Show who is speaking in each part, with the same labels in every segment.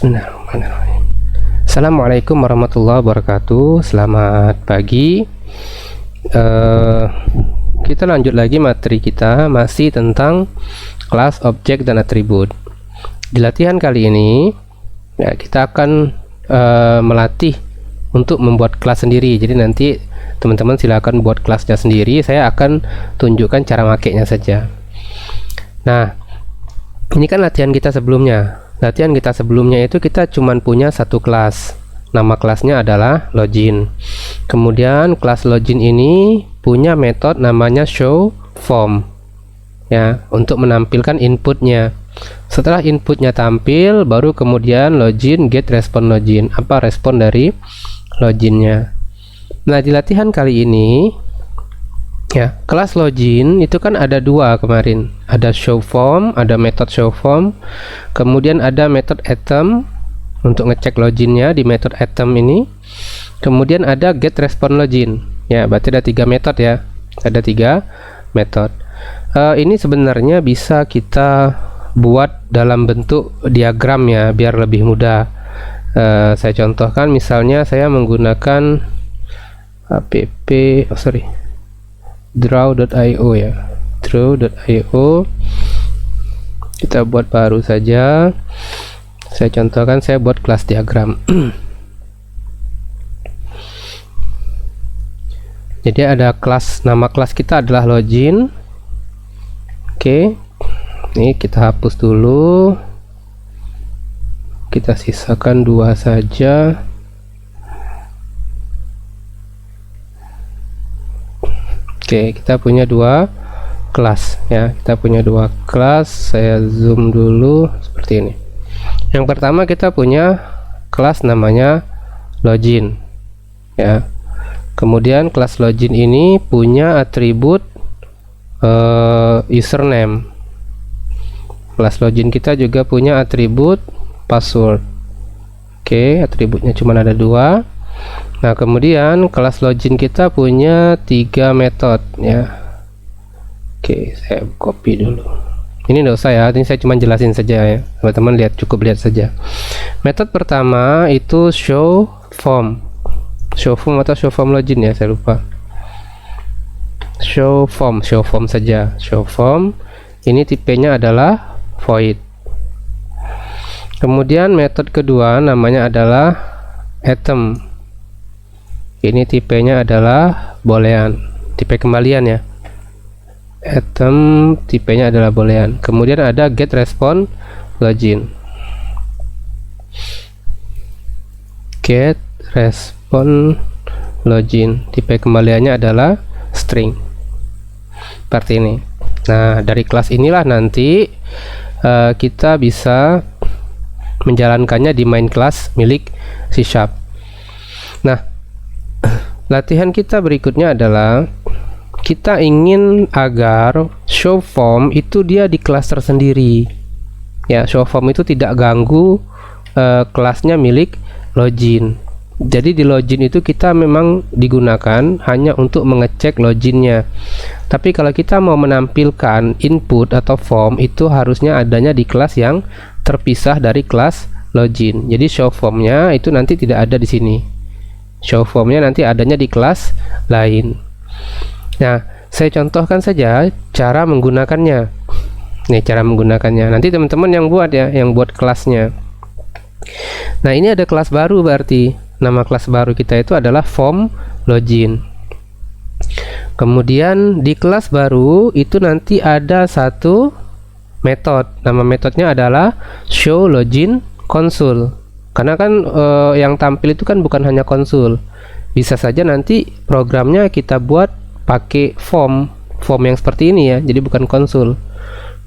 Speaker 1: Bismillahirrahmanirrahim. Assalamualaikum warahmatullahi wabarakatuh. Selamat pagi. Kita lanjut lagi materi kita, masih tentang kelas, objek, dan atribut. Di latihan kali ini ya, kita akan melatih untuk membuat kelas sendiri. Jadi nanti teman-teman silakan buat kelasnya sendiri. Saya akan tunjukkan cara makainya saja. Nah, ini kan latihan kita sebelumnya. Latihan kita sebelumnya itu kita cuman punya satu kelas. Nama kelasnya adalah login. Kemudian kelas login ini punya metode namanya show form, ya, untuk menampilkan inputnya. Setelah inputnya tampil, baru kemudian login get respon login, apa respon dari loginnya. Nah, di latihan kali ini ya, kelas login itu kan ada dua kemarin, ada show form, ada metode show form, kemudian ada metode item untuk ngecek loginnya di metode item ini, kemudian ada get respon login. Ya, berarti ada tiga metode ya, ada tiga metode. Ini sebenarnya bisa kita buat dalam bentuk diagram ya, biar lebih mudah. Saya contohkan, misalnya saya menggunakan draw.io ya, draw.io. Kita buat baru saja. Saya contohkan, saya buat kelas diagram. Jadi ada kelas, nama kelas kita adalah login. Oke, ini kita hapus dulu, kita sisakan dua saja. Oke, kita punya dua kelas ya, kita punya dua kelas. Saya zoom dulu seperti ini. Yang pertama kita punya kelas namanya login ya. Kemudian kelas login ini punya atribut username. Kelas login kita juga punya atribut password. Oke, atributnya cuma ada dua. Nah, kemudian kelas login kita punya tiga metode ya. Oke, saya copy dulu. Ini enggak usah ya, ini saya cuma jelasin saja ya. Teman-teman lihat, cukup lihat saja. Metode pertama itu show form. Show form atau show form login ya, saya lupa. Show form saja. Show form ini tipenya adalah void. Kemudian metode kedua namanya adalah item. Ini tipenya adalah boolean, tipe kembalian ya. Item tipenya adalah boolean. Kemudian ada get respon login. Get respon login, tipe kembaliannya adalah string. Seperti ini. Nah, dari kelas inilah nanti kita bisa menjalankannya di main class milik C#. Nah, latihan kita berikutnya adalah kita ingin agar show form itu dia di kelas tersendiri ya. Show form itu tidak ganggu kelasnya milik login. Jadi di login itu kita memang digunakan hanya untuk mengecek loginnya. Tapi kalau kita mau menampilkan input atau form, itu harusnya adanya di kelas yang terpisah dari kelas login. Jadi show formnya itu nanti tidak ada di sini. Show formnya nanti adanya di kelas lain. Nah, saya contohkan saja cara menggunakannya. Nih, cara menggunakannya. Nanti teman-teman yang buat ya, yang buat kelasnya. Nah, ini ada kelas baru berarti. Nama kelas baru kita itu adalah form login. Kemudian di kelas baru itu nanti ada satu metode. Nama metodenya adalah show login console. Karena kan yang tampil itu kan bukan hanya konsul. Bisa saja nanti programnya kita buat pakai form yang seperti ini ya. Jadi bukan konsul.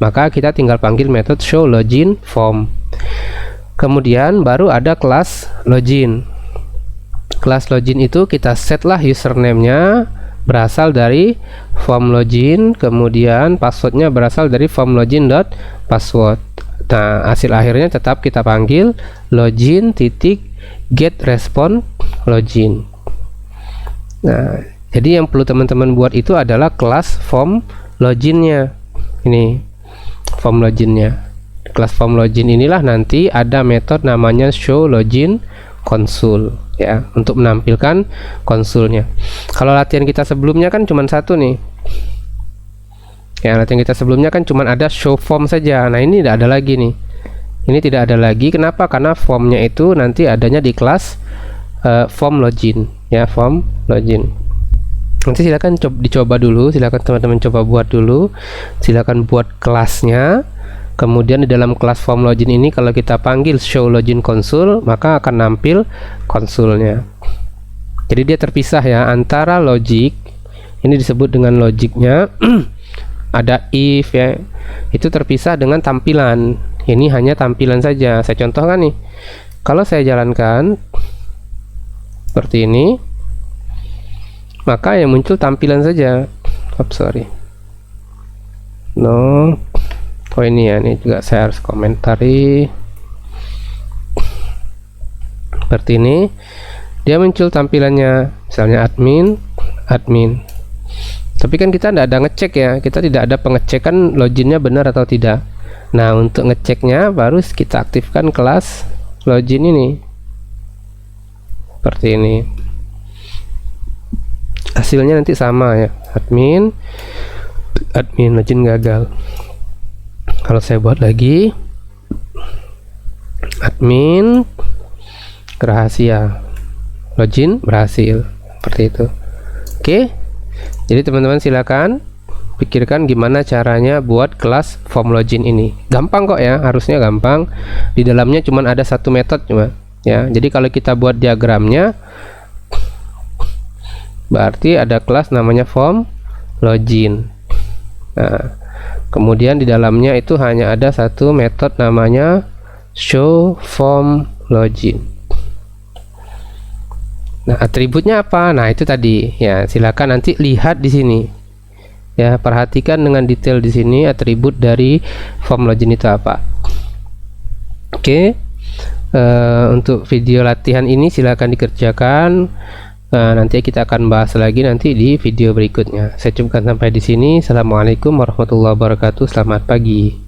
Speaker 1: Maka kita tinggal panggil metode show login form. Kemudian baru ada kelas login. Kelas login itu kita set lah username-nya berasal dari form login, kemudian passwordnya berasal dari form login.password. Nah, hasil akhirnya tetap kita panggil login titik get respon login. Nah, jadi yang perlu teman-teman buat itu adalah kelas form loginnya. Ini form loginnya. Di kelas form login inilah nanti ada metode namanya show login console ya, untuk menampilkan konsulnya. Kalau latihan kita sebelumnya kan cuma satu nih. Ya, latihan kita sebelumnya kan cuma ada show form saja. Nah, ini tidak ada lagi nih. Ini tidak ada lagi. Kenapa? Karena formnya itu nanti adanya di kelas form login ya, form login. Nanti silakan dicoba dulu, silakan teman-teman coba buat dulu. Silakan buat kelasnya. Kemudian di dalam kelas form login ini kalau kita panggil show login console, maka akan nampil konsulnya. Jadi dia terpisah ya antara logic. Ini disebut dengan logiknya. Ada if ya, itu terpisah dengan tampilan. Ini hanya tampilan saja. Saya contohkan nih, kalau saya jalankan seperti ini, maka yang muncul tampilan saja. Sorry, no. Oh ini ya, ini juga saya harus komentari. Seperti ini, dia muncul tampilannya, misalnya admin. Tapi kan kita tidak ada ngecek ya, kita tidak ada pengecekan loginnya benar atau tidak. Nah, untuk ngeceknya baru kita aktifkan kelas login ini. Seperti ini. Hasilnya nanti sama ya, admin login gagal. Kalau saya buat lagi, admin rahasia, login berhasil, seperti itu. Oke. Jadi teman-teman silakan pikirkan gimana caranya buat kelas form login ini. Gampang kok ya, harusnya gampang. Di dalamnya cuma ada satu metode cuma ya. Jadi kalau kita buat diagramnya, berarti ada kelas namanya form login. Nah, kemudian di dalamnya itu hanya ada satu metode namanya show form login. Nah, atributnya apa? Nah, itu tadi ya, silakan nanti lihat di sini. Ya, perhatikan dengan detail di sini atribut dari form login itu apa. Oke. Untuk video latihan ini silakan dikerjakan. Nanti kita akan bahas lagi nanti di video berikutnya. Saya cukupkan sampai di sini. Assalamualaikum warahmatullahi wabarakatuh. Selamat pagi.